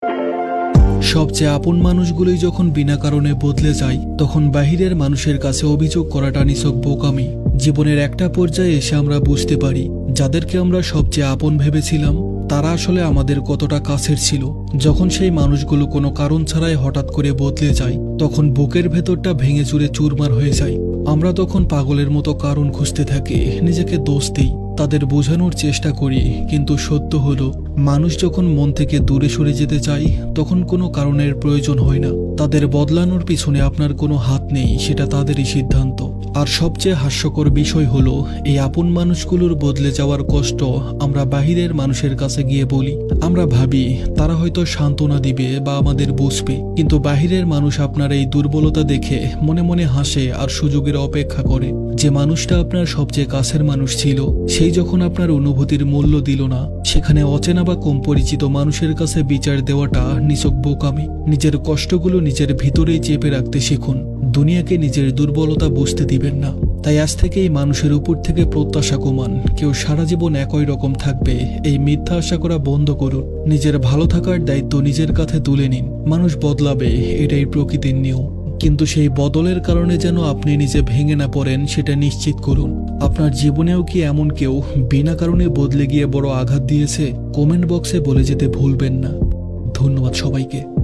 সবচেয়ে আপন মানুষগুলোই যখন বিনা কারণে বদলে যায়, তখন বাহিরের মানুষের কাছে অভিযোগ করাটা নিছক বোকামি। জীবনের একটা পর্যায়ে এসে আমরা বুঝতে পারি, যাদেরকে আমরা সবচেয়ে আপন ভেবেছিলাম তারা আসলে আমাদের কতটা কাছের ছিল। যখন সেই মানুষগুলো কোনো কারণ ছাড়াই হঠাৎ করে বদলে যায়, তখন বুকের ভেতরটা ভেঙে চুরে চুরমার হয়ে যায়। আমরা তখন পাগলের মতো কারণ খুঁজতে থাকি, নিজেকে দোষ দিই, তাদের বোঝানোর চেষ্টা করি। কিন্তু সত্য হলো, মানুষ যখন মন থেকে দূরে সরে যেতে চায়, তখন কোনো কারণের প্রয়োজন হয় না। তাদের বদলানোর পিছনে আপনার কোনো হাত নেই, সেটা তাদেরই সিদ্ধান্ত। আর সবচেয়ে হাস্যকর বিষয় হলো, এই আপন মানুষগুলোর বদলে যাওয়ার কষ্ট আমরা বাহিরের মানুষের কাছে গিয়ে বলি। আমরা ভাবি তারা হয়তো সান্ত্বনা দিবে বা আমাদের বুঝবে, কিন্তু বাহিরের মানুষ আপনার এই দুর্বলতা দেখে মনে মনে হাসে আর সুযোগের অপেক্ষা করে। যে মানুষটা আপনার সবচেয়ে কাছের মানুষ ছিল, সেই যখন আপনার অনুভূতির মূল্য দিল না, সেখানে অচেনা বা কম পরিচিত মানুষের কাছে বিচার দেওয়াটা নিছক বোকামি। নিজের কষ্টগুলো নিজের ভিতরেই চেপে রাখতে শিখুন, দুনিয়াকে নিজের দুর্বলতা বুঝতে দিবেন না। তাই আজ থেকেই মানুষের উপর থেকে প্রত্যাশা কমান। কেউ সারা জীবন একই রকম থাকবে, এই মিথ্যা আশা করা বন্ধ করুন। নিজের ভালো থাকার দায়িত্ব নিজের কাঁধে তুলে নিন। মানুষ বদলাবে, এটাই প্রকৃতির নিয়ম, কিন্তু সেই বদলের কারণে যেন আপনি নিজে ভেঙে না পড়েন সেটা নিশ্চিত করুন। আপনার জীবনেও কি এমন কেউ বিনা কারণে বদলে গিয়ে বড় আঘাত দিয়েছে? কমেন্ট বক্সে বলে যেতে ভুলবেন না। ধন্যবাদ সবাইকে।